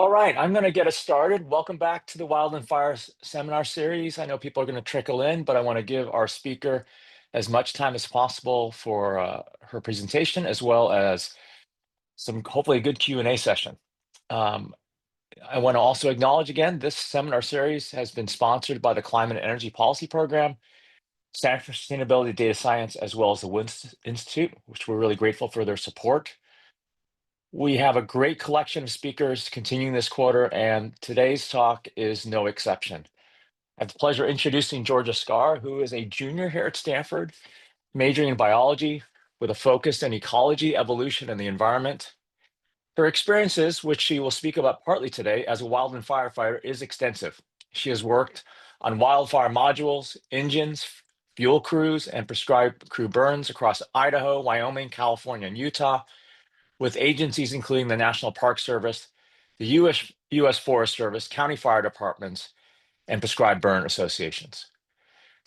All right, I'm going to get us started. Welcome back to the Wildland Fire Seminar Series. I know people are going to trickle in, but I want to give our speaker as much time as possible for her presentation, as well as some hopefully a good Q&A session. Um, I want to also acknowledge again, this seminar series has been sponsored by the Climate and Energy Policy Program, Center for Sustainability Data Science, as well as the Wind Institute, which we're really grateful for their support. We have a great collection of speakers continuing this quarter, and today's talk is no exception. I have the pleasure of introducing Georgia Scarr, who is a junior here at Stanford, majoring in biology with a focus in ecology, evolution, and the environment. Her experiences, which she will speak about partly today as a wildland firefighter, is extensive. She has worked on wildfire modules, engines, fuel crews, and prescribed crew burns across Idaho, Wyoming, California, and Utah, with agencies including the National Park Service, the U.S. Forest Service, county fire departments, and prescribed burn associations.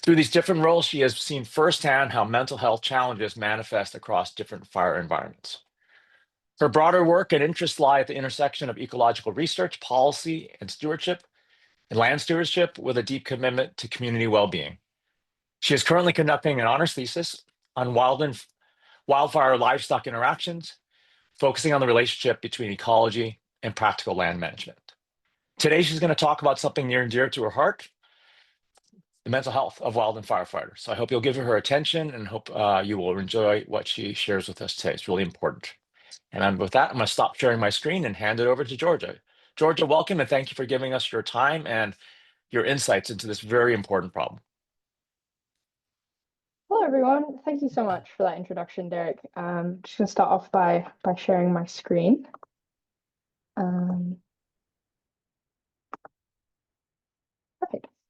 Through these different roles, she has seen firsthand how mental health challenges manifest across different fire environments. Her broader work and interests lie at the intersection of ecological research, policy, and stewardship, and land stewardship, with a deep commitment to community well-being. She is currently conducting an honors thesis on wildfire livestock interactions, focusing on the relationship between ecology and practical land management. Today, she's going to talk about something near and dear to her heart, the mental health of wildland firefighters. So I hope you'll give her attention and hope you will enjoy what she shares with us today. It's really important. And with that, I'm going to stop sharing my screen and hand it over to Georgia. Georgia, welcome, and thank you for giving us your time and your insights into this very important problem. Hello, everyone. Thank you so much for that introduction, Derek. I'm just going to start off by sharing my screen. Perfect.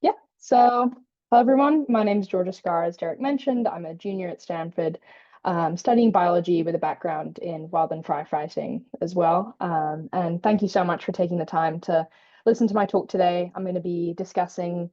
Yeah. So, hello, everyone. My name is Georgia Scarr, as Derek mentioned. I'm a junior at Stanford, studying biology with a background in wildland firefighting as well. And thank you so much for taking the time to listen to my talk today. I'm going to be discussing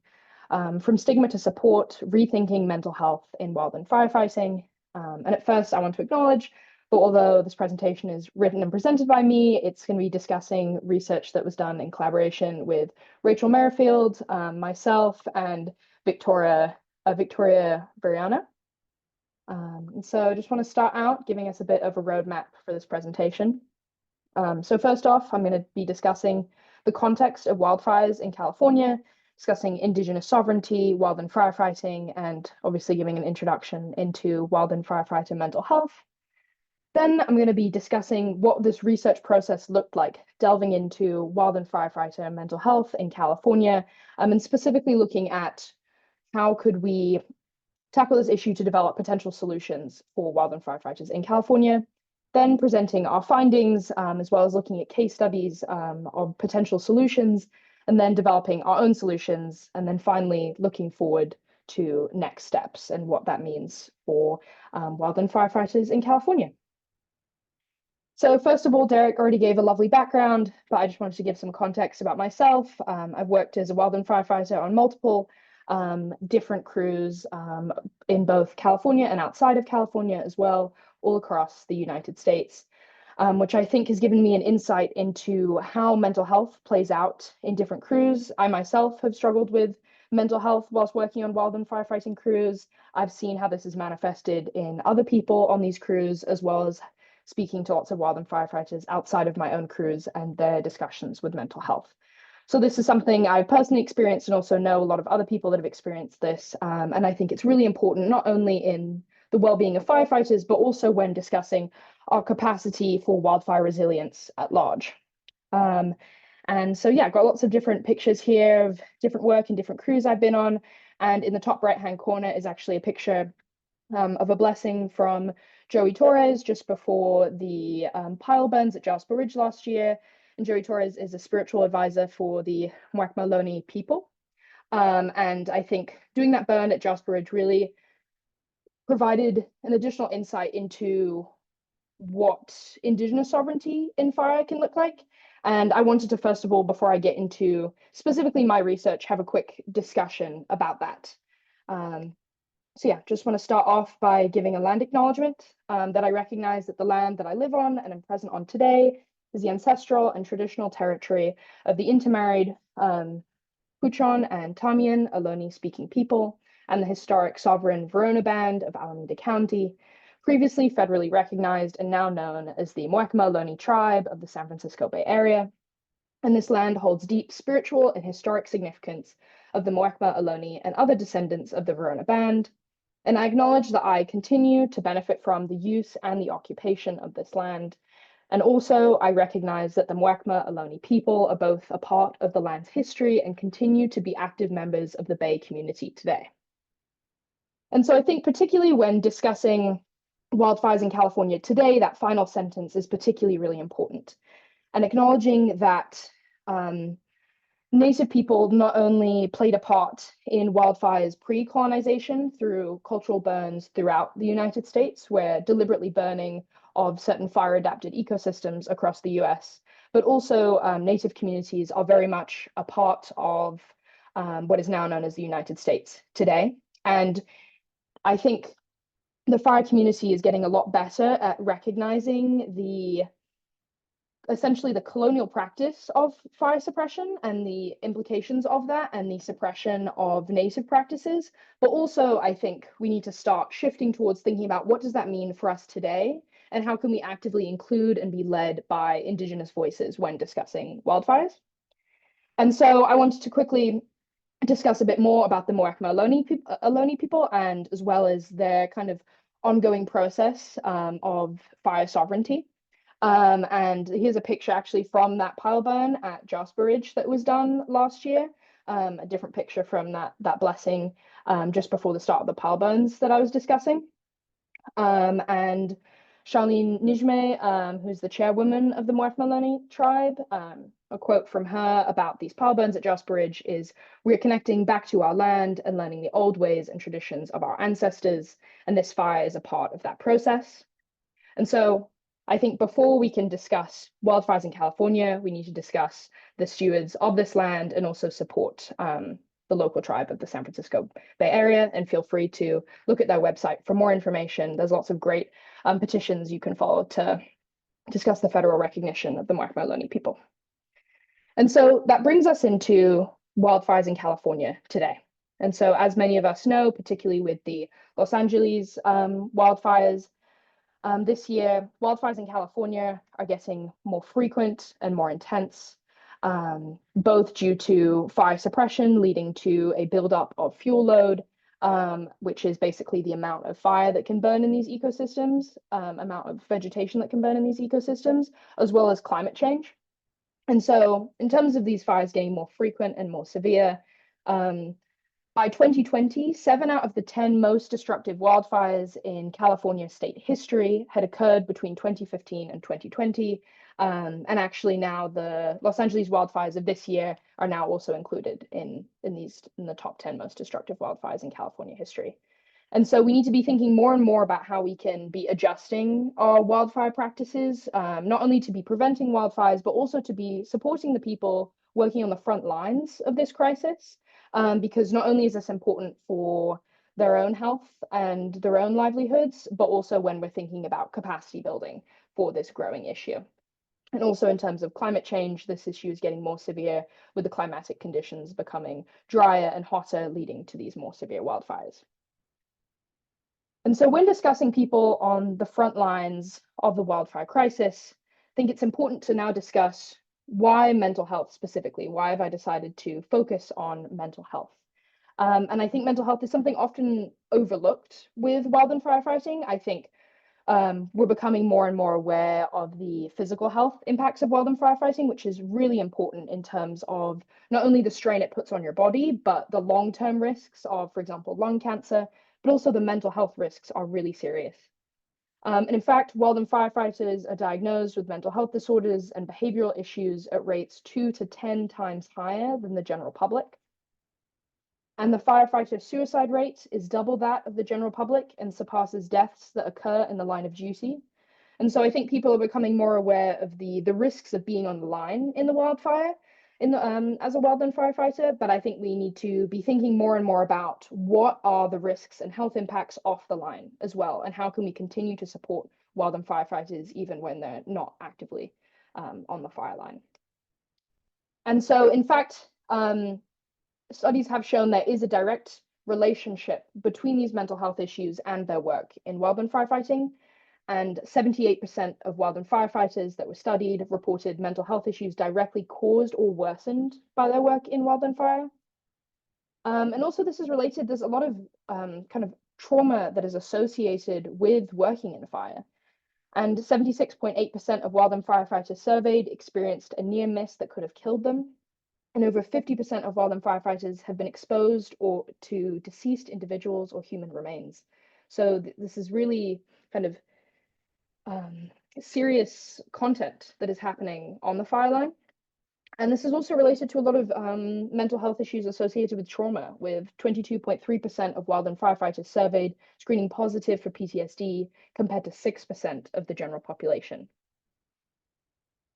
from stigma to support, rethinking mental health in wildland firefighting. And at first, I want to acknowledge that although this presentation is written and presented by me, it's going to be discussing research that was done in collaboration with Rachel Merrifield, myself, and Victoria Brianna. And so I just want to start out giving us a bit of a roadmap for this presentation. So first off, I'm going to be discussing the context of wildfires in California, discussing Indigenous sovereignty, wildland firefighting, and obviously giving an introduction into wildland firefighter mental health. Then I'm going to be discussing what this research process looked like, delving into wildland firefighter mental health in California, and specifically looking at how could we tackle this issue to develop potential solutions for wildland firefighters in California. Then presenting our findings, as well as looking at case studies of potential solutions, and then developing our own solutions, and then finally looking forward to next steps and what that means for wildland firefighters in California. So first of all, Derek already gave a lovely background, but I just wanted to give some context about myself. I've worked as a wildland firefighter on multiple different crews in both California and outside of California as well, all across the United States, which I think has given me an insight into how mental health plays out in different crews. I myself have struggled with mental health whilst working on wildland firefighting crews. I've seen how this is manifested in other people on these crews, as well as speaking to lots of wildland firefighters outside of my own crews and their discussions with mental health. So this is something I've personally experienced and also know a lot of other people that have experienced this. And I think it's really important, not only in the well-being of firefighters, but also when discussing our capacity for wildfire resilience at large. And so, yeah, I've got lots of different pictures here of different work and different crews I've been on. And in the top right-hand corner is actually a picture of a blessing from Joey Torres just before the pile burns at Jasper Ridge last year. And Joey Torres is a spiritual advisor for the Mwakmaloni people. And I think doing that burn at Jasper Ridge really provided an additional insight into what Indigenous sovereignty in fire can look like. And I wanted to, first of all, before I get into specifically my research, have a quick discussion about that. So yeah, just want to start off by giving a land acknowledgement that I recognize that the land that I live on and am present on today is the ancestral and traditional territory of the intermarried Huchon and Tamian Ohlone-speaking people, and the historic sovereign Verona Band of Alameda County, previously federally recognized and now known as the Muwekma Ohlone tribe of the San Francisco Bay Area. And this land holds deep spiritual and historic significance of the Muwekma Ohlone and other descendants of the Verona Band. And I acknowledge that I continue to benefit from the use and the occupation of this land. And also, I recognize that the Muwekma Ohlone people are both a part of the land's history and continue to be active members of the Bay community today. And so I think particularly when discussing wildfires in California today, that final sentence is particularly really important. And acknowledging that Native people not only played a part in wildfires pre-colonization through cultural burns throughout the United States, where deliberately burning of certain fire-adapted ecosystems across the US, but also Native communities are very much a part of what is now known as the United States today. And I think the fire community is getting a lot better at recognizing essentially the colonial practice of fire suppression and the implications of that and the suppression of native practices. But also, I think we need to start shifting towards thinking about what does that mean for us today and how can we actively include and be led by Indigenous voices when discussing wildfires. And so I wanted to quickly discuss a bit more about the Muwekma Ohlone people and as well as their kind of ongoing process of fire sovereignty. And here's a picture actually from that pile burn at Jasper Ridge that was done last year. A different picture from that blessing just before the start of the pile burns that I was discussing. And Charlene Nijme, who's the chairwoman of the Muwekma Ohlone tribe, a quote from her about these pile burns at Jasper Ridge is, "We're connecting back to our land and learning the old ways and traditions of our ancestors, and this fire is a part of that process." And so I think before we can discuss wildfires in California, we need to discuss the stewards of this land and also support the local tribe of the San Francisco Bay Area. And feel free to look at their website for more information. There's lots of great petitions you can follow to discuss the federal recognition of the Muwekma Ohlone people. And so that brings us into wildfires in California today. And so as many of us know, particularly with the Los Angeles wildfires, this year, wildfires in California are getting more frequent and more intense, both due to fire suppression leading to a buildup of fuel load, which is basically the amount of fire that can burn in these ecosystems, amount of vegetation that can burn in these ecosystems, as well as climate change. And so in terms of these fires getting more frequent and more severe, by 2020, 7 out of the 10 most destructive wildfires in California state history had occurred between 2015 and 2020. And actually now the Los Angeles wildfires of this year are now also included in the top 10 most destructive wildfires in California history. And so we need to be thinking more and more about how we can be adjusting our wildfire practices, not only to be preventing wildfires, but also to be supporting the people working on the front lines of this crisis. Because not only is this important for their own health and their own livelihoods, but also when we're thinking about capacity building for this growing issue. And also in terms of climate change, this issue is getting more severe with the climatic conditions becoming drier and hotter, leading to these more severe wildfires. And so when discussing people on the front lines of the wildfire crisis, I think it's important to now discuss why mental health specifically? Why have I decided to focus on mental health? And I think mental health is something often overlooked with wildland firefighting. I think we're becoming more and more aware of the physical health impacts of wildland firefighting, which is really important in terms of not only the strain it puts on your body, but the long-term risks of, for example, lung cancer, but also the mental health risks are really serious. And in fact, wildland firefighters are diagnosed with mental health disorders and behavioral issues at rates 2 to 10 times higher than the general public. And the firefighter suicide rate is double that of the general public and surpasses deaths that occur in the line of duty. And so I think people are becoming more aware of the risks of being on the line in the wildfire as a wildland firefighter, but I think we need to be thinking more and more about what are the risks and health impacts off the line as well, and how can we continue to support wildland firefighters even when they're not actively on the fire line. And so, in fact, studies have shown there is a direct relationship between these mental health issues and their work in wildland firefighting. And 78% of wildland firefighters that were studied reported mental health issues directly caused or worsened by their work in wildland fire. And also, this is related, there's a lot of kind of trauma that is associated with working in fire. And 76.8% of wildland firefighters surveyed experienced a near miss that could have killed them. And over 50% of wildland firefighters have been exposed or to deceased individuals or human remains. So this is really kind of serious content that is happening on the fire line. And this is also related to a lot of mental health issues associated with trauma, with 22.3% of wildland firefighters surveyed screening positive for PTSD compared to 6% of the general population.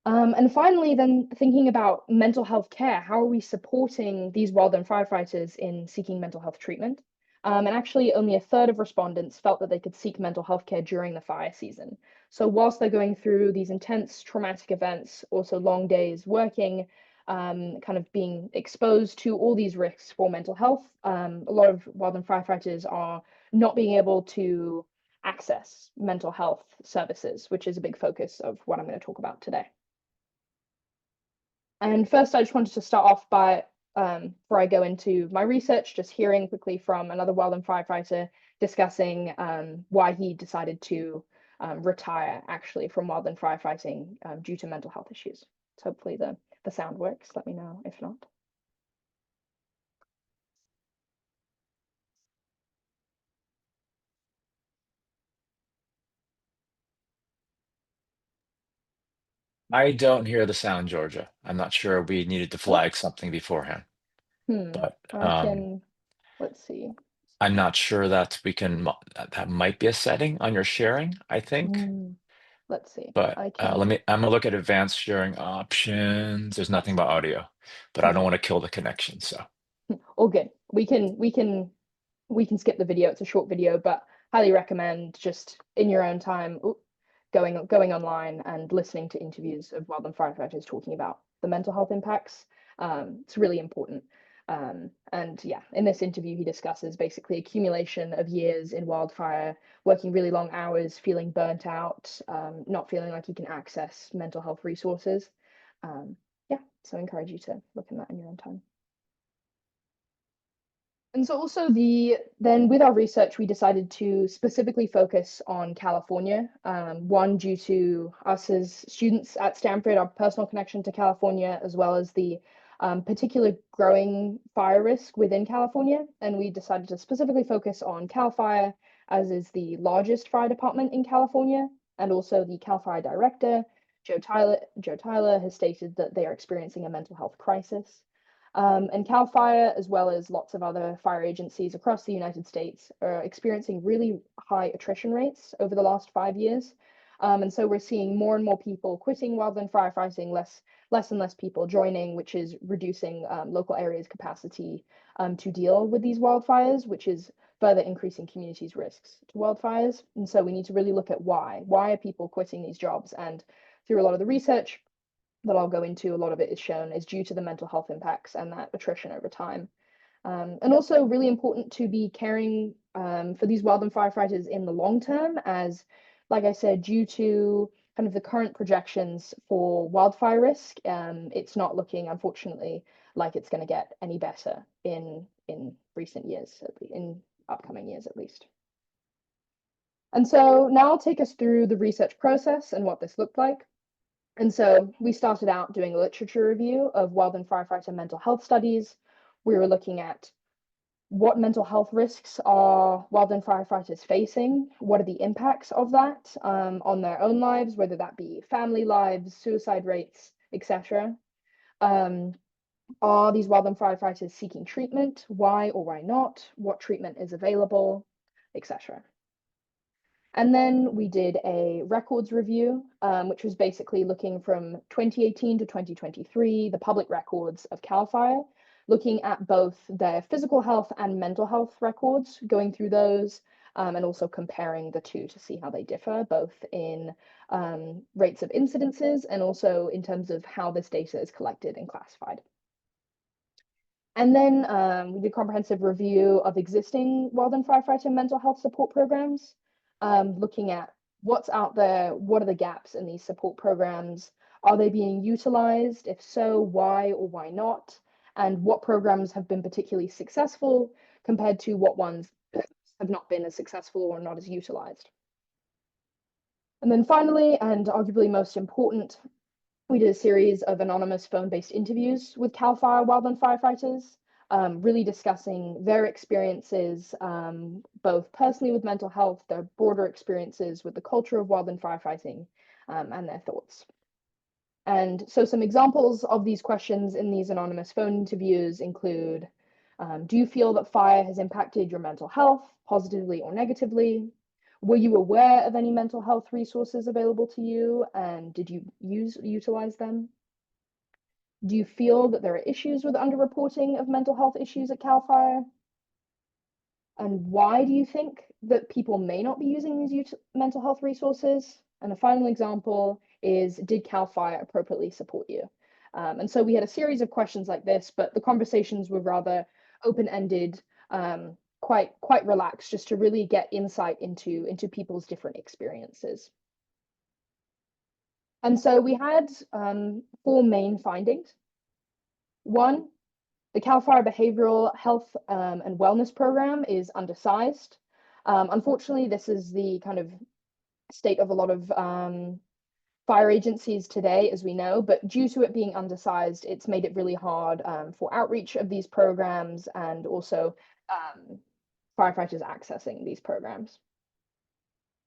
And finally, then thinking about mental health care, how are we supporting these wildland firefighters in seeking mental health treatment? And actually, only a third of respondents felt that they could seek mental health care during the fire season. So whilst they're going through these intense traumatic events, also long days working, kind of being exposed to all these risks for mental health, a lot of wildland firefighters are not being able to access mental health services, which is a big focus of what I'm going to talk about today. And first, I just wanted to start off by, before I go into my research, just hearing quickly from another wildland firefighter discussing why he decided to retire actually from wildland firefighting due to mental health issues. So hopefully the sound works. Let me know if not. I don't hear the sound, Georgia. I'm not sure we needed to Oh, flag something beforehand, hmm. but I can, let's see. I'm not sure that we can, that might be a setting on your sharing, I think. Hmm. Let's see. But I can. I'm gonna look at advanced sharing options. There's nothing about audio, but I don't want to kill the connection. So All good. We can skip the video. It's a short video, but highly recommend just in your own time going online and listening to interviews of wildland firefighters talking about the mental health impacts. It's really important. And yeah, in this interview, he discusses basically accumulation of years in wildfire, working really long hours, feeling burnt out, not feeling like he can access mental health resources. Yeah, so I encourage you to look in that in your own time. And so also then with our research, we decided to specifically focus on California. One, due to us as students at Stanford, our personal connection to California, as well as the particular growing fire risk within California. And we decided to specifically focus on Cal Fire, as is the largest fire department in California, and also the Cal Fire director, Joe Tyler has stated that they are experiencing a mental health crisis. And CAL FIRE, as well as lots of other fire agencies across the United States, are experiencing really high attrition rates over the last 5 years. And so we're seeing more and more people quitting wildland firefighting, less and less people joining, which is reducing local areas' capacity to deal with these wildfires, which is further increasing communities' risks to wildfires. And so we need to really look at why. Why are people quitting these jobs? And through a lot of the research that I'll go into, a lot of it is shown is due to the mental health impacts and that attrition over time. And also really important to be caring for these wildland firefighters in the long term, as, like I said, due to kind of the current projections for wildfire risk, it's not looking, unfortunately, like it's going to get any better in recent years, in upcoming years at least. And so now I'll take us through the research process and what this looked like. And so we started out doing a literature review of wildland firefighter mental health studies. We were looking at what mental health risks are wildland firefighters facing, what are the impacts of that on their own lives, whether that be family lives, suicide rates, etc. Are these wildland firefighters seeking treatment? Why or why not? What treatment is available, etc. And then we did a records review, which was basically looking from 2018 to 2023, the public records of CAL FIRE, looking at both their physical health and mental health records, going through those, and also comparing the two to see how they differ, both in rates of incidences and also in terms of how this data is collected and classified. And then we did a comprehensive review of existing wildland firefighter mental health support programs, looking at what's out there, what are the gaps in these support programs, are they being utilized? If so, why or why not? And what programs have been particularly successful compared to what ones have not been as successful or not as utilized. And then finally, and arguably most important, we did a series of anonymous phone-based interviews with CAL FIRE wildland firefighters, really discussing their experiences, both personally with mental health, their broader experiences with the culture of wildland firefighting, and their thoughts. And so some examples of these questions in these anonymous phone interviews include, do you feel that fire has impacted your mental health positively or negatively? Were you aware of any mental health resources available to you, and did you utilize them? Do you feel that there are issues with underreporting of mental health issues at CAL FIRE? And why do you think that people may not be using these mental health resources? And the final example is, did CAL FIRE appropriately support you? And so we had a series of questions like this, but the conversations were rather open-ended, quite relaxed, just to really get insight into people's different experiences. And so we had 4 main findings. One, the CAL FIRE Behavioral Health and Wellness Program is undersized. Unfortunately, this is the kind of state of a lot of fire agencies today, as we know, but due to it being undersized, it's made it really hard for outreach of these programs and also firefighters accessing these programs.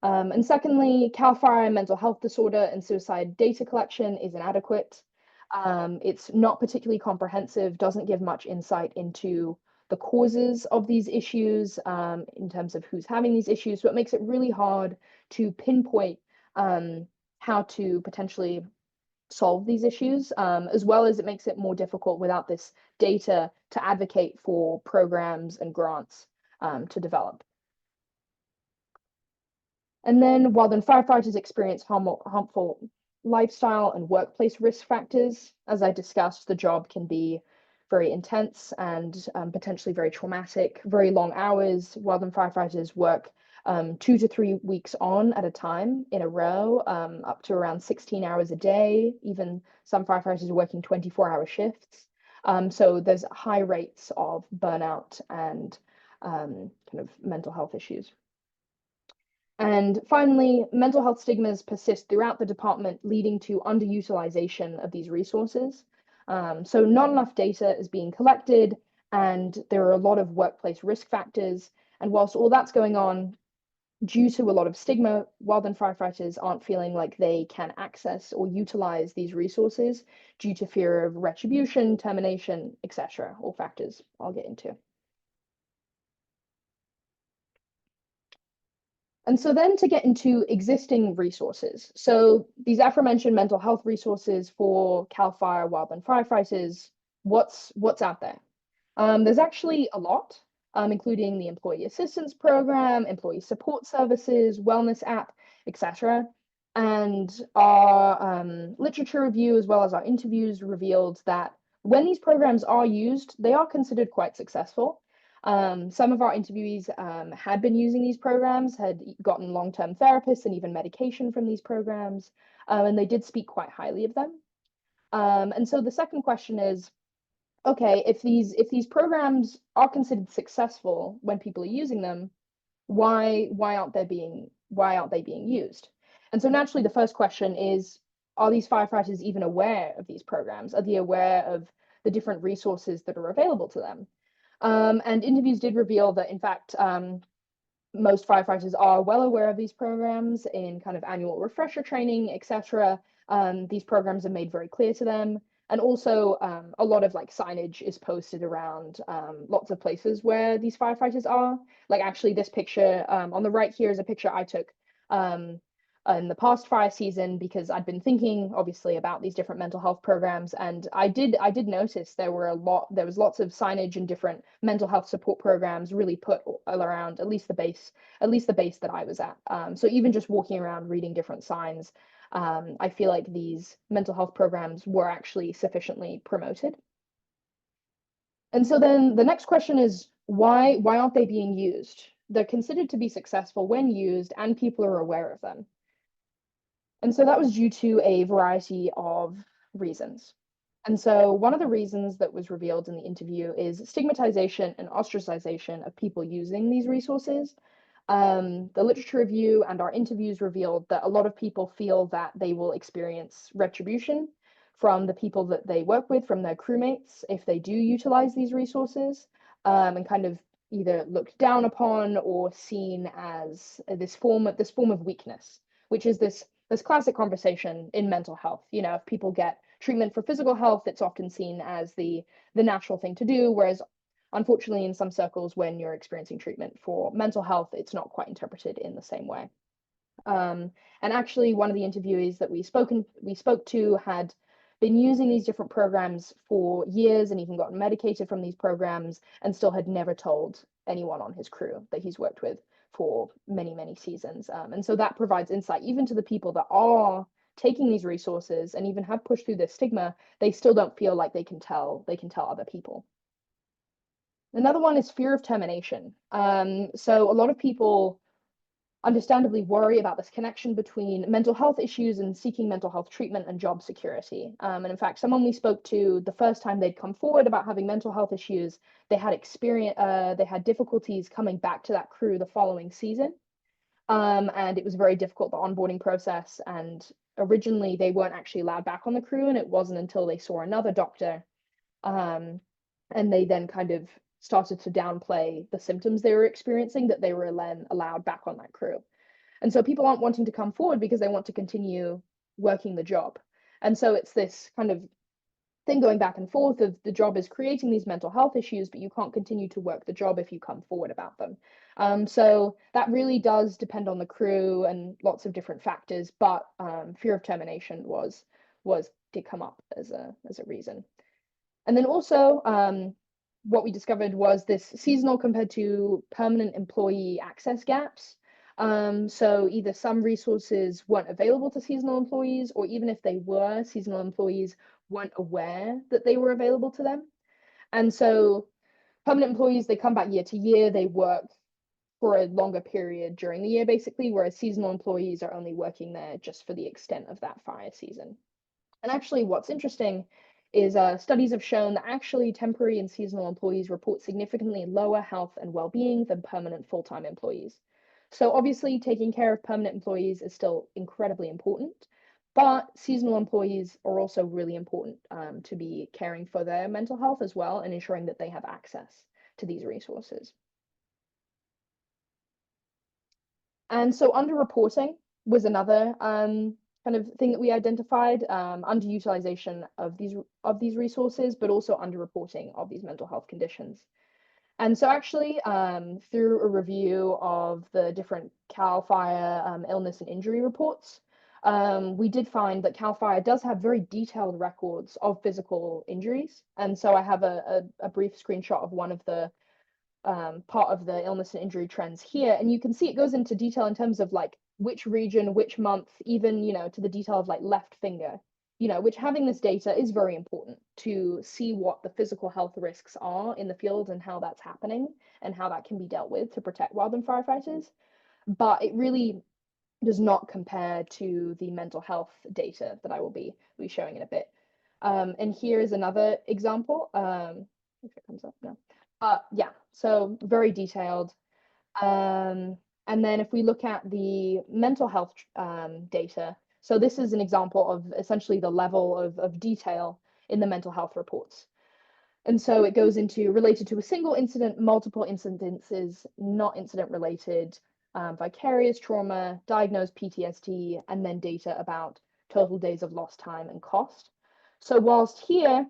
And secondly, CAL FIRE mental health disorder and suicide data collection is inadequate. It's not particularly comprehensive, doesn't give much insight into the causes of these issues in terms of who's having these issues, so it makes it really hard to pinpoint how to potentially solve these issues, as well as it makes it more difficult without this data to advocate for programs and grants to develop. And then wildland firefighters experience harmful lifestyle and workplace risk factors. As I discussed, the job can be very intense and potentially very traumatic, very long hours. Wildland firefighters work 2 to 3 weeks on at a time in a row, up to around 16 hours a day. Even some firefighters are working 24-hour shifts. So there's high rates of burnout and kind of mental health issues. And finally, mental health stigmas persist throughout the department, leading to underutilization of these resources. So not enough data is being collected, and there are a lot of workplace risk factors. And whilst all that's going on, due to a lot of stigma, wildland firefighters aren't feeling like they can access or utilize these resources due to fear of retribution, termination, etc., all factors I'll get into. And so then to get into existing resources. So these aforementioned mental health resources for CAL FIRE wildland firefighters, what's out there? There's actually a lot, including the Employee Assistance Program, Employee Support Services, Wellness app, etc. And our literature review, as well as our interviews, revealed that when these programs are used, they are considered quite successful. Some of our interviewees had been using these programs, had gotten long-term therapists and even medication from these programs, and they did speak quite highly of them. And so the second question is, okay, if these programs are considered successful when people are using them, why aren't they being used? And so naturally, the first question is, are these firefighters even aware of these programs? Are they aware of the different resources that are available to them? And interviews did reveal that, in fact, most firefighters are well aware of these programs in kind of annual refresher training, etc. These programs are made very clear to them. And also a lot of like signage is posted around lots of places where these firefighters are. Like actually this picture on the right here is a picture I took in the past fire season because I'd been thinking obviously about these different mental health programs, and I did notice there was lots of signage and different mental health support programs really put all around at least the base that I was at. So even just walking around reading different signs, I feel like these mental health programs were actually sufficiently promoted. And so then the next question is why aren't they being used? They're considered to be successful when used and people are aware of them. And so that was due to a variety of reasons. And so one of the reasons that was revealed in the interview is stigmatization and ostracization of people using these resources. The literature review and our interviews revealed that a lot of people feel that they will experience retribution from the people that they work with, from their crewmates, if they do utilize these resources, and kind of either looked down upon or seen as this form of weakness, which is this classic conversation in mental health. You know, if people get treatment for physical health, it's often seen as the natural thing to do, whereas unfortunately in some circles when you're experiencing treatment for mental health, it's not quite interpreted in the same way. Um, and actually, one of the interviewees that we spoke to had been using these different programs for years and even gotten medicated from these programs and still had never told anyone on his crew that he's worked with for many, many seasons. And so that provides insight even to the people that are taking these resources and even have pushed through this stigma, they still don't feel like they can tell other people. Another one is fear of termination. So a lot of people understandably worry about this connection between mental health issues and seeking mental health treatment and job security. And in fact, someone we spoke to the first time they'd come forward about having mental health issues, they had difficulties coming back to that crew the following season. And it was very difficult, the onboarding process. And originally they weren't actually allowed back on the crew, and it wasn't until they saw another doctor um, and they then kind of started to downplay the symptoms they were experiencing that they were then allowed back on that crew. And so people aren't wanting to come forward because they want to continue working the job. And so it's this kind of thing going back and forth of the job is creating these mental health issues, but you can't continue to work the job if you come forward about them. So that really does depend on the crew and lots of different factors, but fear of termination did come up as a reason. And then also, what we discovered was this seasonal compared to permanent employee access gaps. So either some resources weren't available to seasonal employees, or even if they were, seasonal employees weren't aware that they were available to them. And so permanent employees, they come back year to year, they work for a longer period during the year, basically, whereas seasonal employees are only working there just for the extent of that fire season. And actually, what's interesting is studies have shown that actually temporary and seasonal employees report significantly lower health and well-being than permanent full-time employees. So obviously, taking care of permanent employees is still incredibly important, but seasonal employees are also really important to be caring for their mental health as well and ensuring that they have access to these resources. And so underreporting was another kind of thing that we identified, underutilization of these resources, but also underreporting of these mental health conditions. And so actually, through a review of the different CAL FIRE illness and injury reports, we did find that CAL FIRE does have very detailed records of physical injuries. And so I have a brief screenshot of one of the part of the illness and injury trends here. And you can see it goes into detail in terms of like which region, which month, even, to the detail of like left finger, which having this data is very important to see what the physical health risks are in the field and how that's happening and how that can be dealt with to protect wildland firefighters. But it really does not compare to the mental health data that I will be showing in a bit. And here is another example. If it comes up, no. Yeah, so very detailed. And then if we look at the mental health data, so this is an example of essentially the level of detail in the mental health reports. And so it goes into related to a single incident, multiple incidences, not incident related, vicarious trauma, diagnosed PTSD, and then data about total days of lost time and cost. So whilst here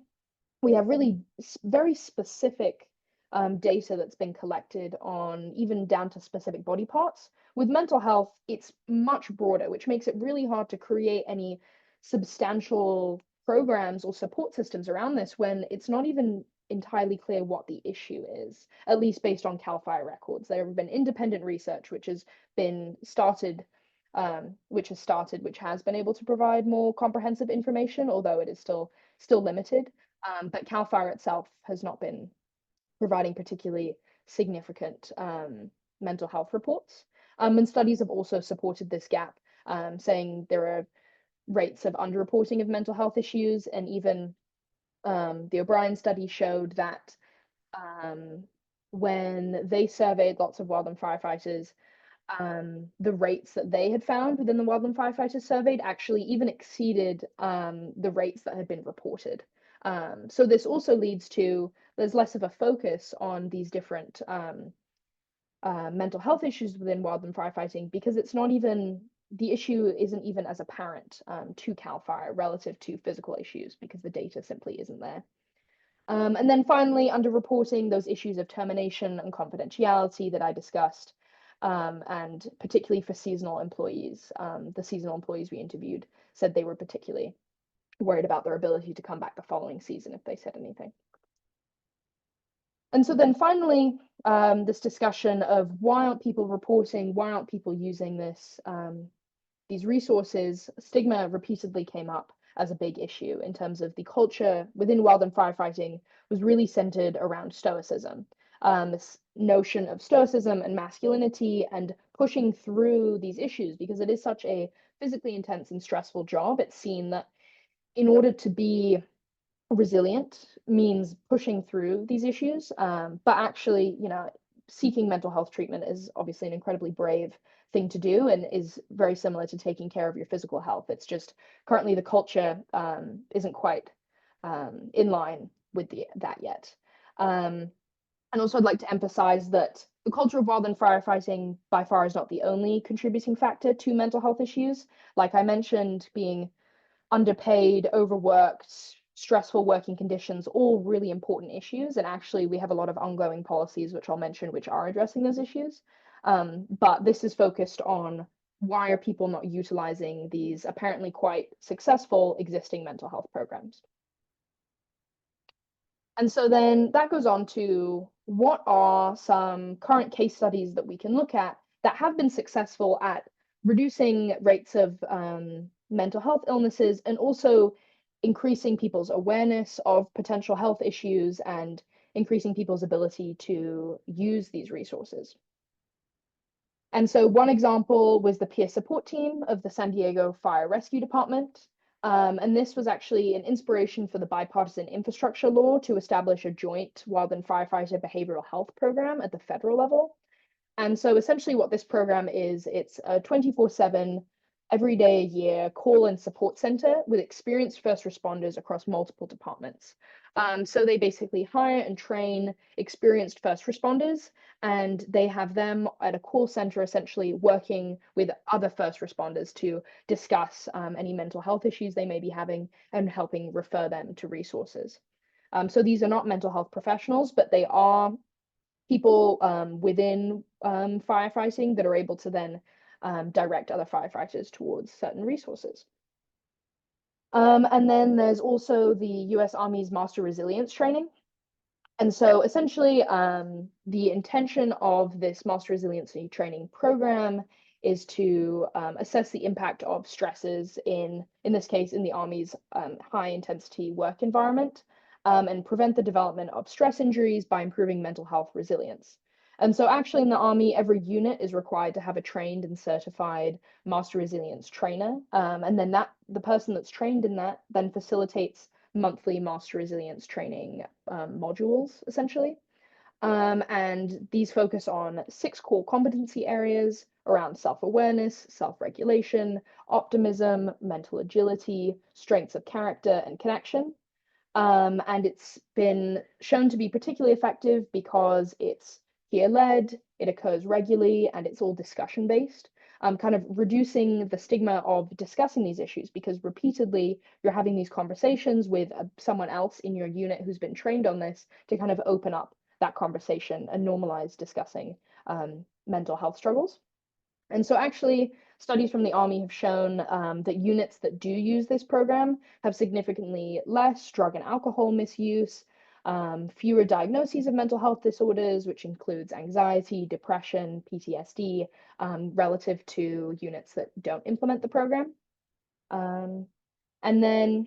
we have really very specific data that's been collected on even down to specific body parts. With mental health, it's much broader, which makes it really hard to create any substantial programs or support systems around this when it's not even entirely clear what the issue is, at least based on CAL FIRE records. There have been independent research which has been started, which has been able to provide more comprehensive information, although it is still limited. But CAL FIRE itself has not been providing particularly significant mental health reports. And studies have also supported this gap, saying there are rates of underreporting of mental health issues, and even the O'Brien study showed that when they surveyed lots of wildland firefighters, the rates that they had found within the wildland firefighters surveyed actually even exceeded the rates that had been reported. So this also leads to there's less of a focus on these different mental health issues within wildland firefighting because it's not even the issue isn't even as apparent to CAL FIRE relative to physical issues because the data simply isn't there. And then finally, underreporting those issues of termination and confidentiality that I discussed, and particularly for seasonal employees. The seasonal employees we interviewed said they were particularly worried about their ability to come back the following season if they said anything. And so then finally, this discussion of why aren't people reporting, why aren't people using these resources, stigma repeatedly came up as a big issue in terms of the culture within wildland firefighting was really centered around stoicism. This notion of stoicism and masculinity and pushing through these issues because it is such a physically intense and stressful job. It's seen that in order to be resilient means pushing through these issues, but actually, seeking mental health treatment is obviously an incredibly brave thing to do and is very similar to taking care of your physical health. It's just currently the culture isn't quite in line with that yet. And also, I'd like to emphasize that the culture of wildland firefighting by far is not the only contributing factor to mental health issues. Like I mentioned, being underpaid, overworked, stressful working conditions, all really important issues. And actually, we have a lot of ongoing policies, which I'll mention, which are addressing those issues. But this is focused on why are people not utilizing these apparently quite successful existing mental health programs. And so then that goes on to what are some current case studies that we can look at that have been successful at reducing rates of mental health illnesses and also increasing people's awareness of potential health issues and increasing people's ability to use these resources. And so one example was the peer support team of the San Diego Fire Rescue Department. And this was actually an inspiration for the bipartisan infrastructure law to establish a joint wildland firefighter behavioral health program at the federal level. And so essentially what this program is, it's a 24/7, every day a year call and support center with experienced first responders across multiple departments. So they basically hire and train experienced first responders, and they have them at a call center essentially working with other first responders to discuss any mental health issues they may be having and helping refer them to resources. So these are not mental health professionals, but they are people within firefighting that are able to then direct other firefighters towards certain resources. And then there's also the US Army's Master Resilience Training. And so essentially, the intention of this Master Resiliency Training program is to assess the impact of stresses in this case, in the Army's high intensity work environment, and prevent the development of stress injuries by improving mental health resilience. And so actually in the Army, every unit is required to have a trained and certified Master Resilience trainer. And then the person that's trained in that then facilitates monthly Master Resilience training modules, essentially. And these focus on 6 core competency areas around self-awareness, self-regulation, optimism, mental agility, strengths of character, and connection. And it's been shown to be particularly effective because it's peer-led, it occurs regularly, and it's all discussion-based, kind of reducing the stigma of discussing these issues because repeatedly you're having these conversations with someone else in your unit who's been trained on this to kind of open up that conversation and normalize discussing mental health struggles. And so actually, studies from the Army have shown that units that do use this program have significantly less drug and alcohol misuse, fewer diagnoses of mental health disorders, which includes anxiety, depression, PTSD, relative to units that don't implement the program. Um, and then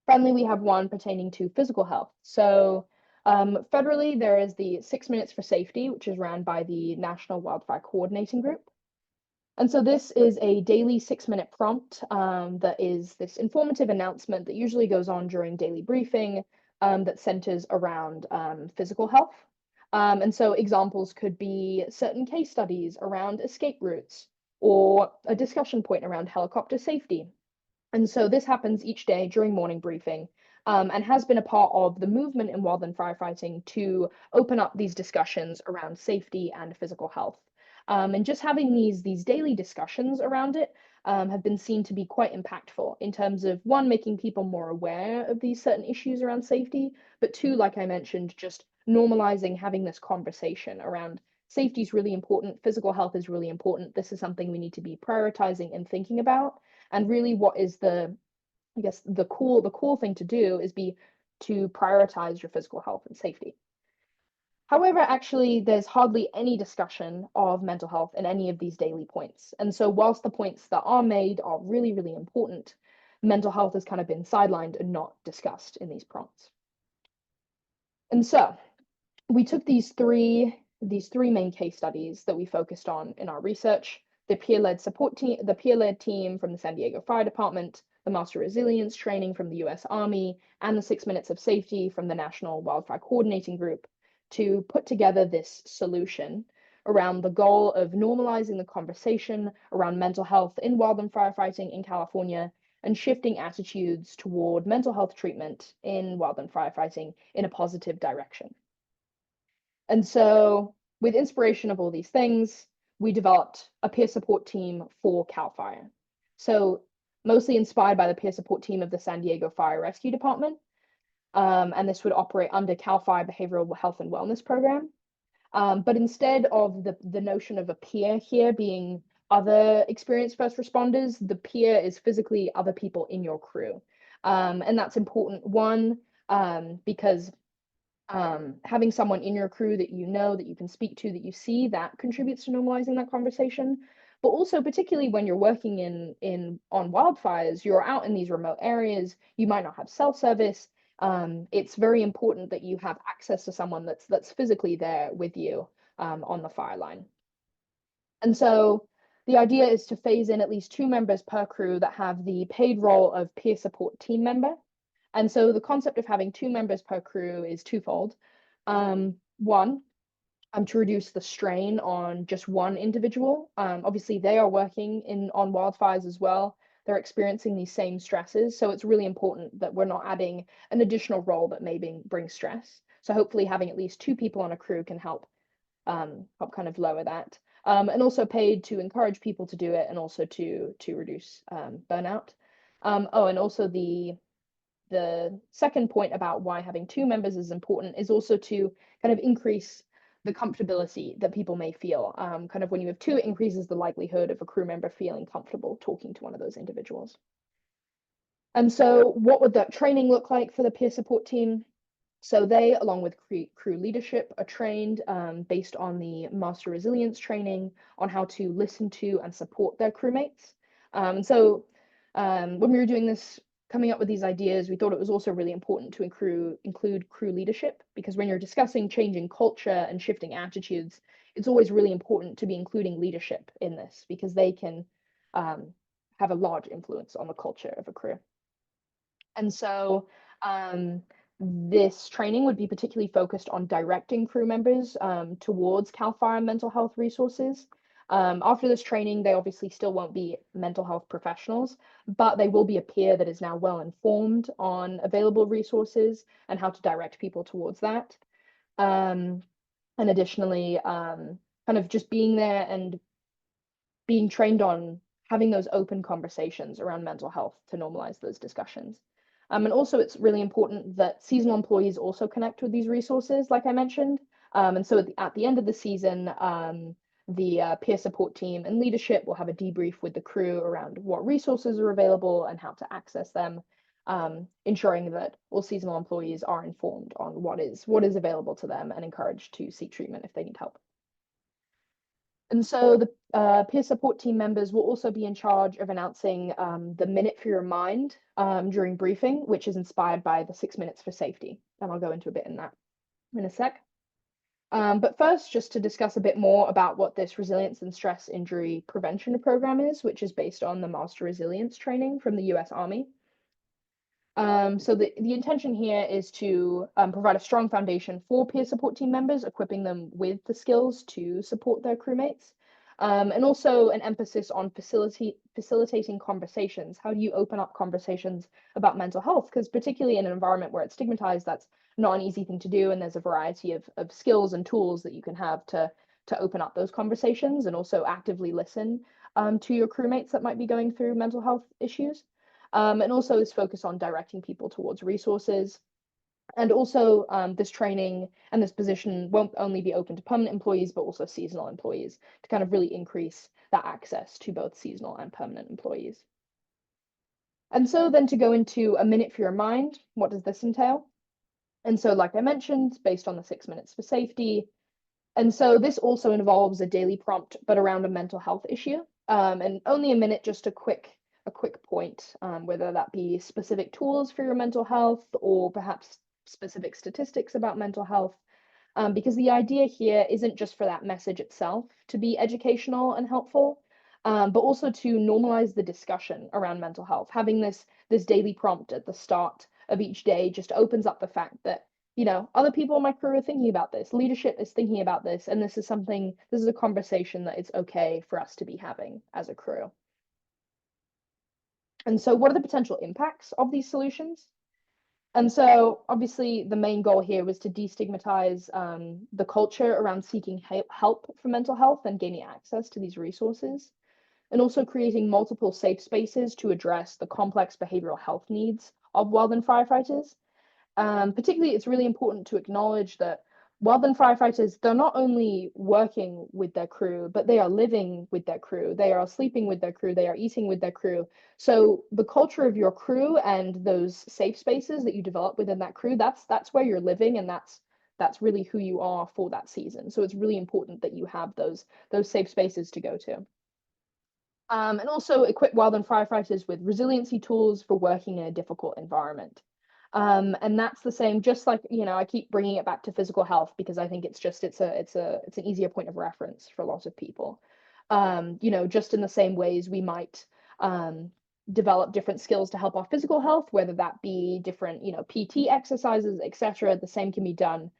finally, we have one pertaining to physical health. So federally, there is the 6 Minutes for Safety, which is run by the National Wildfire Coordinating Group. And so this is a daily 6 minute prompt that is this informative announcement that usually goes on during daily briefing that centers around physical health. And so examples could be certain case studies around escape routes or a discussion point around helicopter safety. And so this happens each day during morning briefing and has been a part of the movement in wildland firefighting to open up these discussions around safety and physical health. And just having these daily discussions around it have been seen to be quite impactful in terms of one, making people more aware of these certain issues around safety, but two, like I mentioned, just normalizing having this conversation around safety is really important, physical health is really important. This is something we need to be prioritizing and thinking about. And really, what is I guess the cool thing to do is be to prioritize your physical health and safety. However, actually, there's hardly any discussion of mental health in any of these daily points. And so, whilst the points that are made are really, really important, mental health has kind of been sidelined and not discussed in these prompts. And so, we took these three main case studies that we focused on in our research: the peer-led support team, the peer-led team from the San Diego Fire Department, the Master Resilience training from the US Army, and the 6 Minutes of Safety from the National Wildfire Coordinating Group to put together this solution around the goal of normalizing the conversation around mental health in wildland firefighting in California and shifting attitudes toward mental health treatment in wildland firefighting in a positive direction. And so, with inspiration of all these things, we developed a peer support team for CAL FIRE. So, mostly inspired by the peer support team of the San Diego Fire Rescue Department. And this would operate under CAL FIRE Behavioral Health and Wellness Program. But instead of the notion of a peer here being other experienced first responders, the peer is physically other people in your crew. And that's important, one, because having someone in your crew that you know, that you can speak to, that you see, that contributes to normalizing that conversation. But also, particularly when you're working on wildfires, you're out in these remote areas, you might not have cell service. It's very important that you have access to someone that's physically there with you on the fire line. And so the idea is to phase in at least 2 members per crew that have the paid role of peer support team member. And so the concept of having 2 members per crew is twofold. One, to reduce the strain on just one individual. Obviously, they are working on wildfires as well. They're experiencing these same stresses. So it's really important that we're not adding an additional role that may bring stress. So hopefully having at least 2 people on a crew can help kind of lower that. And also paid to encourage people to do it and also to reduce burnout. And also the second point about why having 2 members is important is also to kind of increase the comfortability that people may feel. Kind of when you have two, it increases the likelihood of a crew member feeling comfortable talking to one of those individuals. And so what would that training look like for the peer support team? So they, along with crew leadership, are trained based on the Master Resilience training on how to listen to and support their crewmates. When we were doing this, coming up with these ideas, we thought it was also really important to include crew leadership, because when you're discussing changing culture and shifting attitudes, it's always really important to be including leadership in this, because they can have a large influence on the culture of a crew. And so this training would be particularly focused on directing crew members towards CAL FIRE mental health resources. After this training, they obviously still won't be mental health professionals, but they will be a peer that is now well informed on available resources and how to direct people towards that. And additionally, kind of just being there and being trained on having those open conversations around mental health to normalize those discussions. And also, it's really important that seasonal employees also connect with these resources, like I mentioned. And so at the end of the season, the peer support team and leadership will have a debrief with the crew around what resources are available and how to access them, ensuring that all seasonal employees are informed on what is available to them and encouraged to seek treatment if they need help. And so the peer support team members will also be in charge of announcing the Minute for Your Mind during briefing, which is inspired by the 6 minutes for safety. And I'll go into a bit in that in a sec. But first, just to discuss a bit more about what this resilience and stress injury prevention program is, which is based on the Master Resilience training from the US Army. So the intention here is to provide a strong foundation for peer support team members, equipping them with the skills to support their crewmates, and also an emphasis on facilitating conversations. How do you open up conversations about mental health? Because particularly in an environment where it's stigmatized, that's not an easy thing to do, and there's a variety of skills and tools that you can have to open up those conversations and also actively listen to your crewmates that might be going through mental health issues. And also this focus on directing people towards resources. And also this training and this position won't only be open to permanent employees, but also seasonal employees to kind of really increase that access to both seasonal and permanent employees. And so then to go into a minute for your mind, what does this entail? And so, like I mentioned, based on the 6 minutes for safety. And so this also involves a daily prompt, but around a mental health issue. And only a minute, just a quick point, whether that be specific tools for your mental health or perhaps specific statistics about mental health. Because the idea here isn't just for that message itself to be educational and helpful, but also to normalize the discussion around mental health. Having this daily prompt at the start of each day just opens up the fact that other people in my crew are thinking about this, leadership is thinking about this, and this is a conversation that it's okay for us to be having as a crew. And so what are the potential impacts of these solutions? And so obviously the main goal here was to destigmatize the culture around seeking help for mental health and gaining access to these resources, and also creating multiple safe spaces to address the complex behavioral health needs of wildland firefighters. Particularly, it's really important to acknowledge that wildland firefighters, they're not only working with their crew, but they are living with their crew. They are sleeping with their crew. They are eating with their crew. So the culture of your crew and those safe spaces that you develop within that crew, that's where you're living, and that's really who you are for that season. So it's really important that you have those safe spaces to go to. And also equip wildland firefighters with resiliency tools for working in a difficult environment. And that's the same, just like, I keep bringing it back to physical health because I think it's an easier point of reference for a lot of people. Just in the same ways we might develop different skills to help our physical health, whether that be different, PT exercises, etc. The same can be done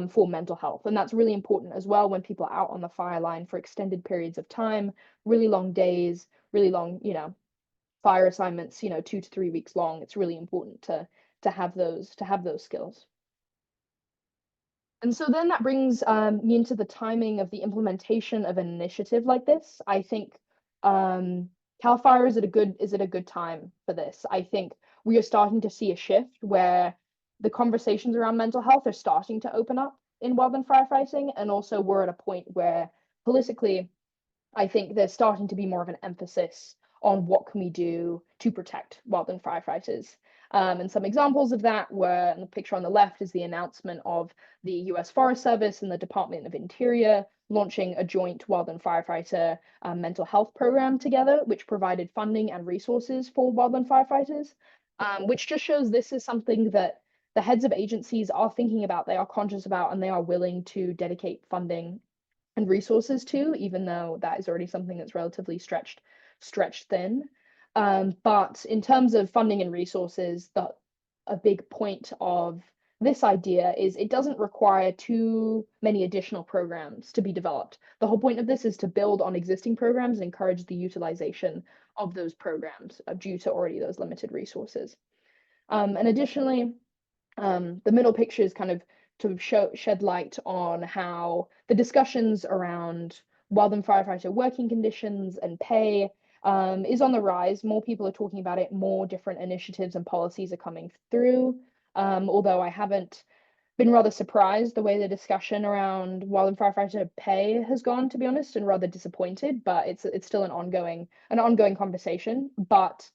for mental health. And that's really important as well when people are out on the fire line for extended periods of time, really long days, really long, fire assignments, 2 to 3 weeks long. It's really important to have those skills. And so then that brings me into the timing of the implementation of an initiative like this. I think Cal Fire is it a good time for this? I think we are starting to see a shift where the conversations around mental health are starting to open up in wildland firefighting, and also we're at a point where politically, I think there's starting to be more of an emphasis on what can we do to protect wildland firefighters. And some examples of that were, in the picture on the left is the announcement of the US Forest Service and the Department of Interior launching a joint wildland firefighter mental health program together, which provided funding and resources for wildland firefighters, which just shows this is something that the heads of agencies are thinking about, they are conscious about, and they are willing to dedicate funding and resources to, even though that is already something that's relatively stretched thin. But in terms of funding and resources, a big point of this idea is it doesn't require too many additional programs to be developed. The whole point of this is to build on existing programs and encourage the utilization of those programs due to already those limited resources. And additionally, the middle picture is kind of to shed light on how the discussions around wildland firefighter working conditions and pay is on the rise. More people are talking about it, more different initiatives and policies are coming through. Although I haven't been rather surprised the way the discussion around wildland firefighter pay has gone, to be honest, and rather disappointed. But it's still an ongoing conversation. But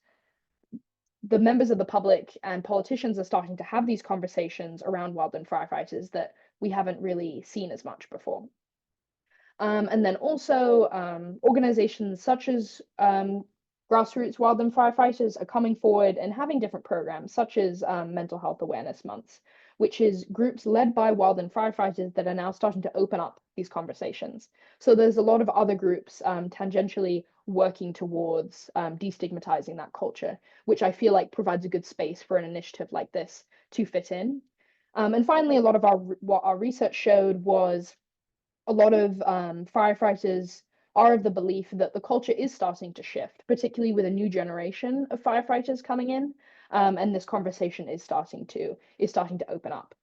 the members of the public and politicians are starting to have these conversations around wildland firefighters that we haven't really seen as much before. And then also organizations such as grassroots wildland firefighters are coming forward and having different programs, such as Mental Health Awareness Months, which is groups led by wildland firefighters that are now starting to open up these conversations. So there's a lot of other groups tangentially working towards destigmatizing that culture, which I feel like provides a good space for an initiative like this to fit in. And finally, a lot of what our research showed was a lot of firefighters are of the belief that the culture is starting to shift, particularly with a new generation of firefighters coming in, and this conversation is starting to open up.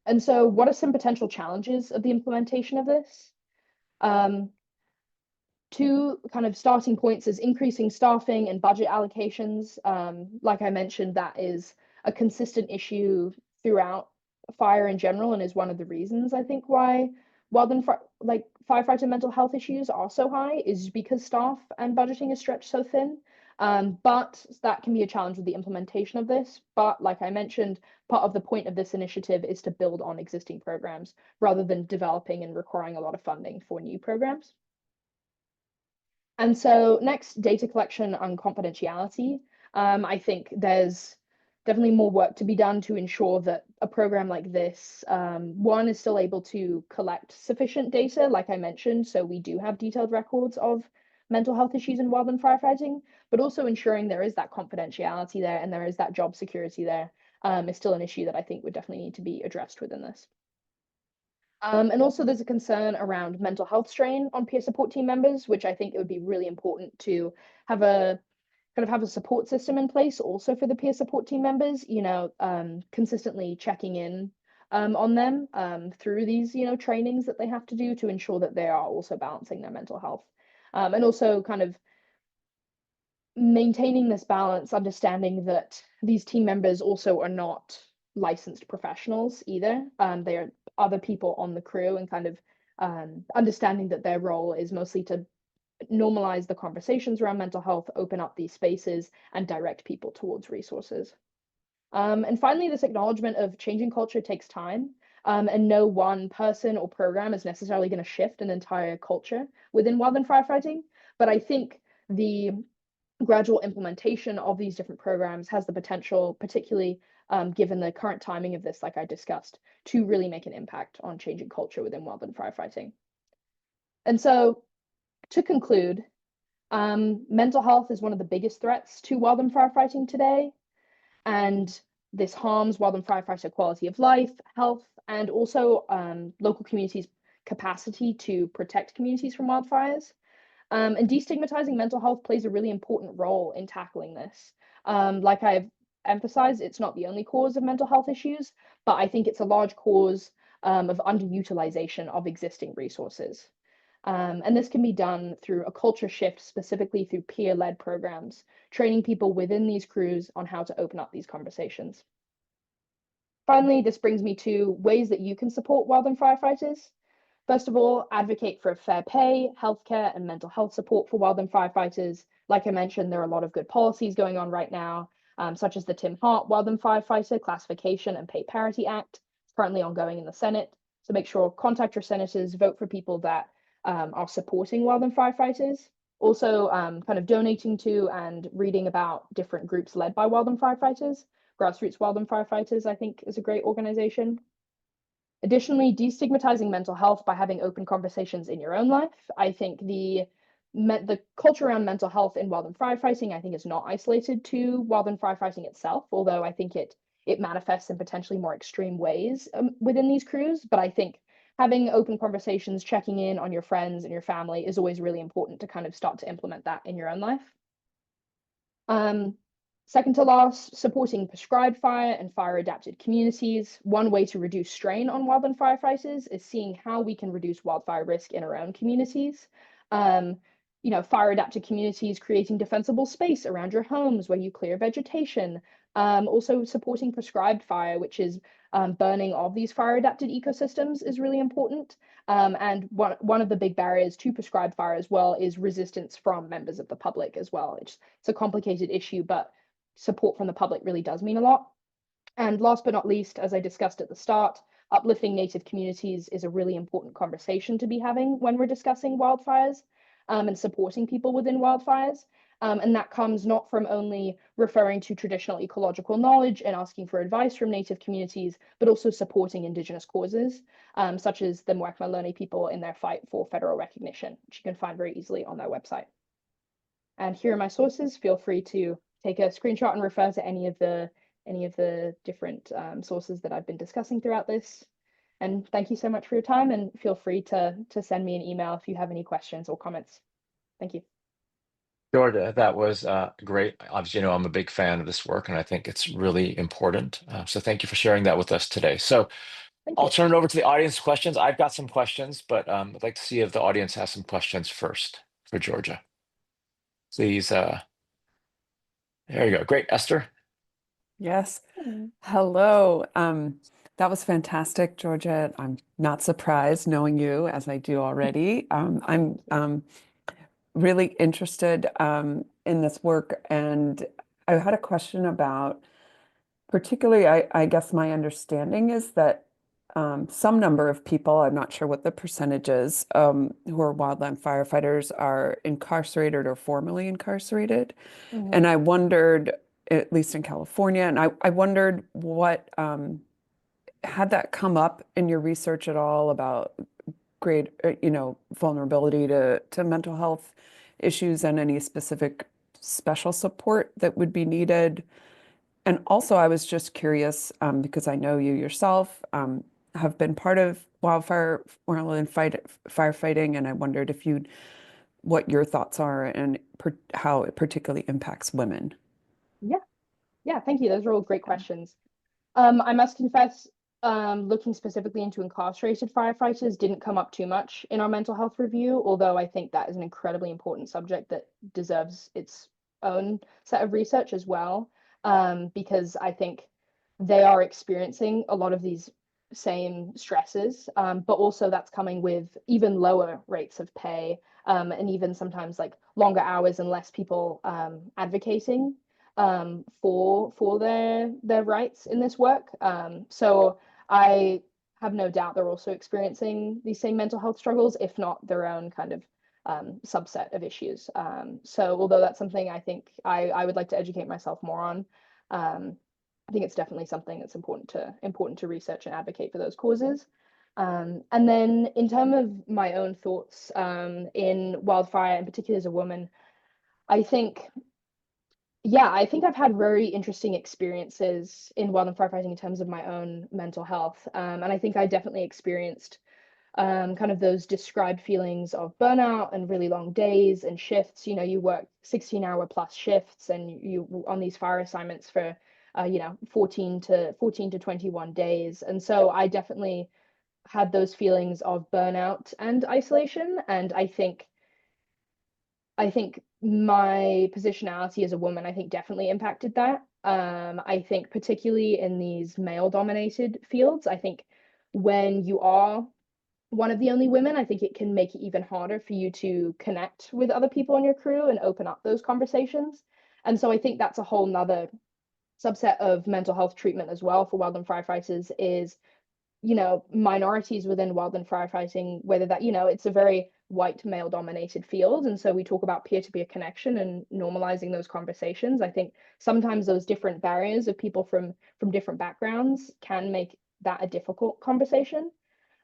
And so, what are some potential challenges of the implementation of this? Um, Two kind of starting points is increasing staffing and budget allocations. Like I mentioned, that is a consistent issue throughout fire in general, and is one of the reasons I think why like firefighter mental health issues are so high, is because staff and budgeting is stretched so thin. But that can be a challenge with the implementation of this. But like I mentioned, part of the point of this initiative is to build on existing programs rather than developing and requiring a lot of funding for new programs. And so next, data collection and confidentiality. I think there's definitely more work to be done to ensure that a program like this, one, is still able to collect sufficient data, like I mentioned, so we do have detailed records of mental health issues in wildland firefighting, but also ensuring there is that confidentiality there and there is that job security there, is still an issue that I think would definitely need to be addressed within this. And also there's a concern around mental health strain on peer support team members, which I think it would be really important to have a have a support system in place also for the peer support team members, consistently checking in on them through these, trainings that they have to do to ensure that they are also balancing their mental health. And also kind of maintaining this balance, understanding that these team members also are not licensed professionals either. They are other people on the crew, and kind of understanding that their role is mostly to normalize the conversations around mental health, open up these spaces, and direct people towards resources. And finally, this acknowledgement of changing culture takes time, and no one person or program is necessarily going to shift an entire culture within wildland firefighting. But I think the gradual implementation of these different programs has the potential, particularly given the current timing of this, like I discussed, to really make an impact on changing culture within wildland firefighting. And so, to conclude, mental health is one of the biggest threats to wildland firefighting today, and this harms wildland firefighter quality of life, health, and also local communities' capacity to protect communities from wildfires. And destigmatizing mental health plays a really important role in tackling this. Like I've emphasized, it's not the only cause of mental health issues, but I think it's a large cause of underutilization of existing resources. And this can be done through a culture shift, specifically through peer-led programs, training people within these crews on how to open up these conversations. Finally, this brings me to ways that you can support wildland firefighters. First of all, advocate for fair pay, healthcare, and mental health support for wildland firefighters. Like I mentioned, there are a lot of good policies going on right now, such as the Tim Hart Wildland Firefighter Classification and Pay Parity Act, currently ongoing in the Senate. So make sure contact your senators, vote for people that are supporting wildland firefighters. Also, kind of donating to and reading about different groups led by wildland firefighters. Grassroots Wildland Firefighters, I think, is a great organization. Additionally, destigmatizing mental health by having open conversations in your own life. I think the culture around mental health in wildland firefighting, I think, is not isolated to wildland firefighting itself, although I think it manifests in potentially more extreme ways within these crews. But I think having open conversations, checking in on your friends and your family is always really important to kind of start to implement that in your own life. Second to last, supporting prescribed fire and fire adapted communities. One way to reduce strain on wildland firefighters is seeing how we can reduce wildfire risk in our own communities. Fire adapted communities, creating defensible space around your homes where you clear vegetation. Also supporting prescribed fire, which is burning of these fire adapted ecosystems is really important. And one of the big barriers to prescribed fire as well is resistance from members of the public as well. It's a complicated issue, but support from the public really does mean a lot. And last but not least, as I discussed at the start, uplifting Native communities is a really important conversation to be having when we're discussing wildfires, and supporting people within wildfires. And that comes not from only referring to traditional ecological knowledge and asking for advice from Native communities, but also supporting Indigenous causes, such as the Mwekma people in their fight for federal recognition, which you can find very easily on their website. And here are my sources. Feel free to take a screenshot and refer to any of the different sources that I've been discussing throughout this. And thank you so much for your time, and feel free to send me an email if you have any questions or comments. Thank you. Georgia, that was great. Obviously, you know, I'm a big fan of this work and I think it's really important. So thank you for sharing that with us today. So Thank I'll you. turn it over to the audience questions. I've got some questions, but I'd like to see if the audience has some questions first for Georgia. Please, there you go. Great, Esther. Yes. Hello. That was fantastic, Georgia. I'm not surprised knowing you as I do already. I'm really interested in this work, and I had a question about, particularly, I guess my understanding is that some number of people, I'm not sure what the percentage is, who are wildland firefighters are incarcerated or formerly incarcerated. Mhm. And I wondered, at least in California, and I wondered what had that come up in your research at all about great, vulnerability to mental health issues and any specific special support that would be needed. And also, I was just curious because I know you yourself have been part of wildland firefighting, and I wondered if you what your thoughts are and how it particularly impacts women. Yeah, yeah, thank you. Those are all great questions. I must confess, looking specifically into incarcerated firefighters didn't come up too much in our mental health review, although I think that is an incredibly important subject that deserves its own set of research as well, because I think they are experiencing a lot of these same stresses, but also that's coming with even lower rates of pay, and even sometimes like longer hours and less people advocating for their rights in this work. So I have no doubt they're also experiencing these same mental health struggles, if not their own kind of subset of issues. So although that's something I think I would like to educate myself more on, I think it's definitely something that's important to research and advocate for those causes. And then in terms of my own thoughts in wildfire, in particular as a woman, I think I think I've had very interesting experiences in wildland firefighting in terms of my own mental health. And I think I definitely experienced kind of those described feelings of burnout and really long days and shifts. You know, you work 16-hour plus shifts and you on these fire assignments for 14 to 21 days. And so I definitely had those feelings of burnout and isolation. And I think my positionality as a woman, I think definitely impacted that. I think particularly in these male dominated fields, I think when you are one of the only women, I think it can make it even harder for you to connect with other people on your crew and open up those conversations. And so I think that's a whole nother subset of mental health treatment as well for wildland firefighters is, minorities within wildland firefighting, whether that, it's a very white male dominated field. And so we talk about peer-to-peer connection and normalizing those conversations. I think sometimes those different barriers of people from different backgrounds can make that a difficult conversation.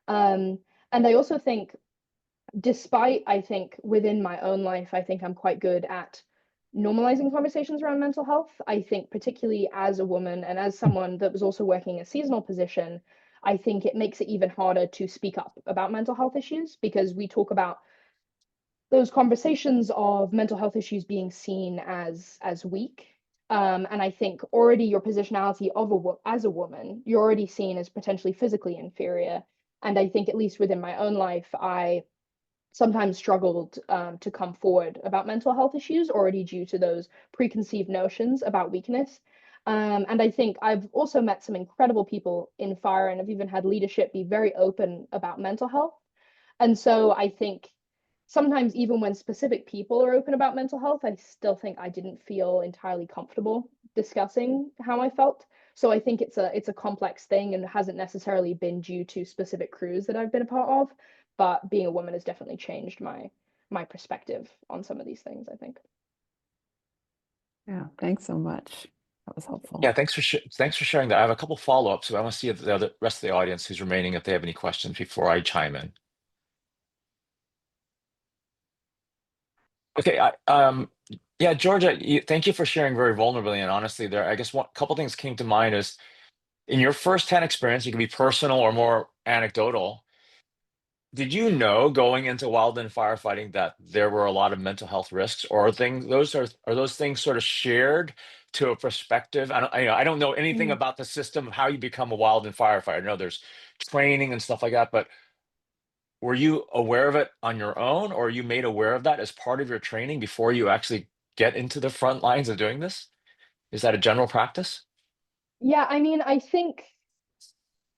And I also think, despite, I think within my own life, I think I'm quite good at normalizing conversations around mental health. I think particularly as a woman and as someone that was also working a seasonal position, I think it makes it even harder to speak up about mental health issues because we talk about those conversations of mental health issues being seen as weak. And I think already your positionality as a woman, you're already seen as potentially physically inferior. And I think at least within my own life, I sometimes struggled to come forward about mental health issues already due to those preconceived notions about weakness. And I think I've also met some incredible people in fire, and I've even had leadership be very open about mental health. And so I think sometimes even when specific people are open about mental health, I still think I didn't feel entirely comfortable discussing how I felt. So I think it's a complex thing and hasn't necessarily been due to specific crews that I've been a part of, but being a woman has definitely changed my perspective on some of these things, I think. Yeah, thanks so much. That was Yeah, helpful. thanks for sharing that. I have a couple follow-ups, so I want to see if the rest of the audience who's remaining, if they have any questions before I chime in. Okay, yeah, Georgia, thank you for sharing very vulnerably and honestly there. I guess one couple things came to mind is in your firsthand experience, it can be personal or more anecdotal. Did you know going into wildland firefighting that there were a lot of mental health risks, or are those things sort of shared to a perspective? I don't know anything Mm. about the system of how you become a wildland firefighter. I know there's training and stuff like that, but were you aware of it on your own, or are you made aware of that as part of your training before you actually get into the front lines of doing this? Is that a general practice? Yeah, I mean, I think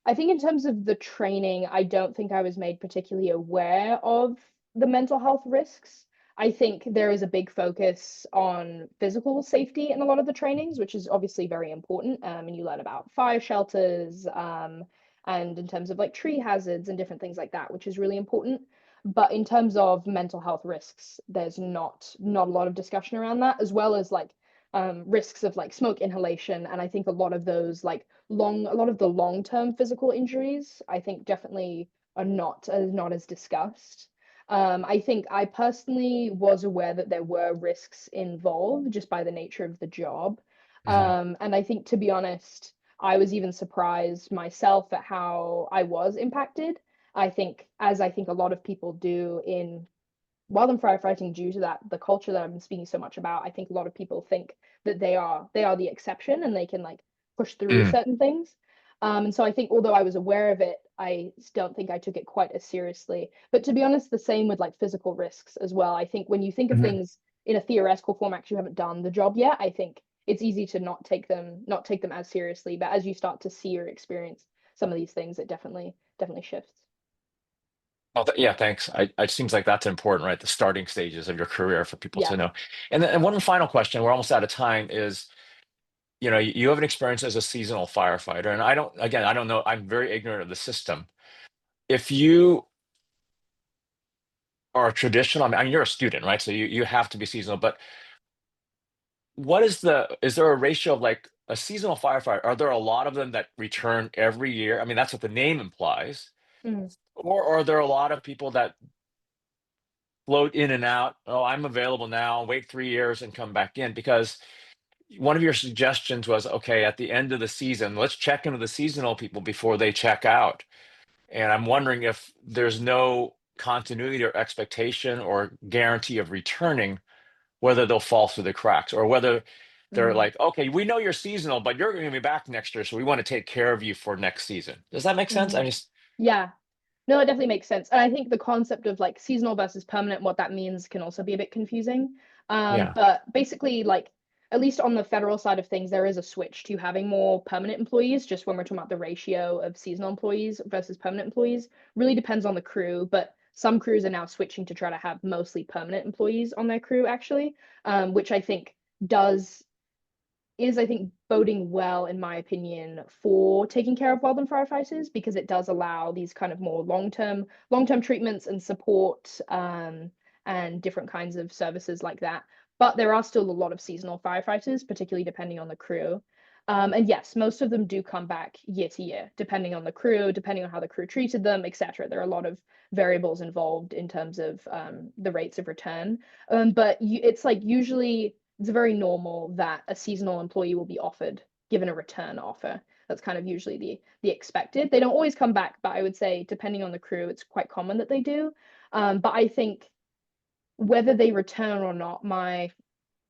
in terms of the training, I don't think I was made particularly aware of the mental health risks. I think there is a big focus on physical safety in a lot of the trainings, which is obviously very important. And you learn about fire shelters, and in terms of like tree hazards and different things like that, which is really important. But in terms of mental health risks, there's not a lot of discussion around that, as well as like risks of like smoke inhalation. And I think a lot of those like a lot of the long-term physical injuries, I think definitely are not as discussed. I think I personally was aware that there were risks involved just by the nature of the job. Mhm. And I think, to be honest, I was even surprised myself at how I was impacted. I think a lot of people do in wildland firefighting, due to that the culture that I've been speaking so much about, I think a lot of people think that they are the exception and they can like push through Mm, certain things. And so I think although I was aware of it, I don't think I took it quite as seriously. But to be honest, the same with like physical risks as well. I think when you think of mhm. things in a theoretical form, actually you haven't done the job yet, I think it's easy to not take them as seriously. But as you start to see or experience some of these things, it definitely shifts. Oh, yeah, thanks. It seems like that's important, right? The starting stages of your career for people Yeah. to know. And one final question, we're almost out of time, is, you have an experience as a seasonal firefighter, and I don't know, I'm very ignorant of the system. If you are a traditional, I mean, you're a student, right? So you have to be seasonal, but is there a ratio of like a seasonal firefighter? Are there a lot of them that return every year? I mean, that's what the name implies. Mhm. Or are there a lot of people that float in and out? Oh, I'm available now, wait 3 years and come back in. Because one of your suggestions was, okay, at the end of the season, let's check into the seasonal people before they check out. And I'm wondering if there's no continuity or expectation or guarantee of returning, whether they'll fall through the cracks or whether they're Mhm. like, okay, we know you're seasonal, but you're going to be back next year, so we want to take care of you for next season. Does that make sense? I Mhm. just, Yeah. No, it definitely makes sense. And I think the concept of like seasonal versus permanent, what that means can also be a bit confusing. yeah. But basically, like, at least on the federal side of things, there is a switch to having more permanent employees, just when we're talking about the ratio of seasonal employees versus permanent employees. Really depends on the crew, but some crews are now switching to try to have mostly permanent employees on their crew, actually, which I think does is, I think, boding well, in my opinion, for taking care of wildland firefighters, because it does allow these kind of more long-term treatments and support, and different kinds of services like that. But there are still a lot of seasonal firefighters, particularly depending on the crew. And yes, most of them do come back year to year, depending on the crew, depending on how the crew treated them, etc. There are a lot of variables involved in terms of the rates of return. It's like usually it's very normal that a seasonal employee will be given a return offer. That's kind of usually the expected. They don't always come back, but I would say depending on the crew, it's quite common that they do. But I think whether they return or not, my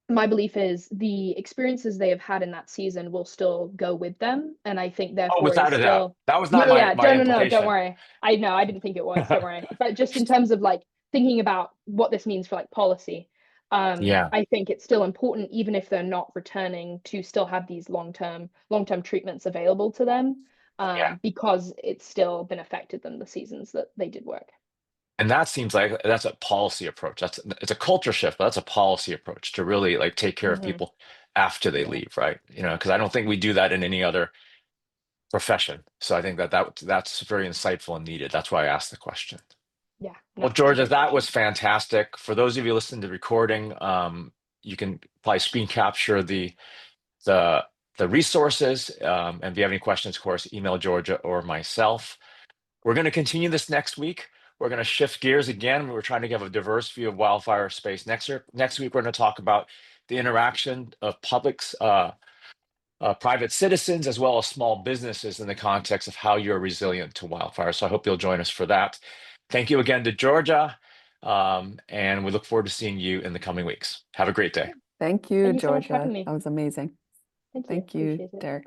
belief is the experiences they have had in that season will still go with them, and I think Oh, therefore it is without a doubt. still. That was No, not yeah, my no, don't implication. worry. I know, I didn't think it was, don't worry. But just in terms of like thinking about what this means for like policy, Yeah. I think it's still important, even if they're not returning, to still have these long-term treatments available to them, Yeah. because it's still been affected them the seasons that they did work. And that seems like that's a policy approach. It's a culture shift, but that's a policy approach to really like take care of people after they Yeah. leave, right? Because I don't think we do that in any other profession. So I think that's very insightful and needed. That's why I asked the question. Yeah, no, Well, it's a Georgia, great that question. was fantastic. For those of you listening to the recording, you can probably screen capture the the resources. And if you have any questions, of course, email Georgia or myself. We're going to continue this next week. We're going to shift gears again. We're trying to give a diverse view of wildfire space. Next week, we're going to talk about the interaction of private citizens, as well as small businesses in the context of how you're resilient to wildfire. So I hope you'll join us for that. Thank you again to Georgia. And we look forward to seeing you in the coming weeks. Have a great day. Thank you, Thank you so much for having Georgia. me. That was amazing. Thank you. Thank you, Appreciate it. Derek.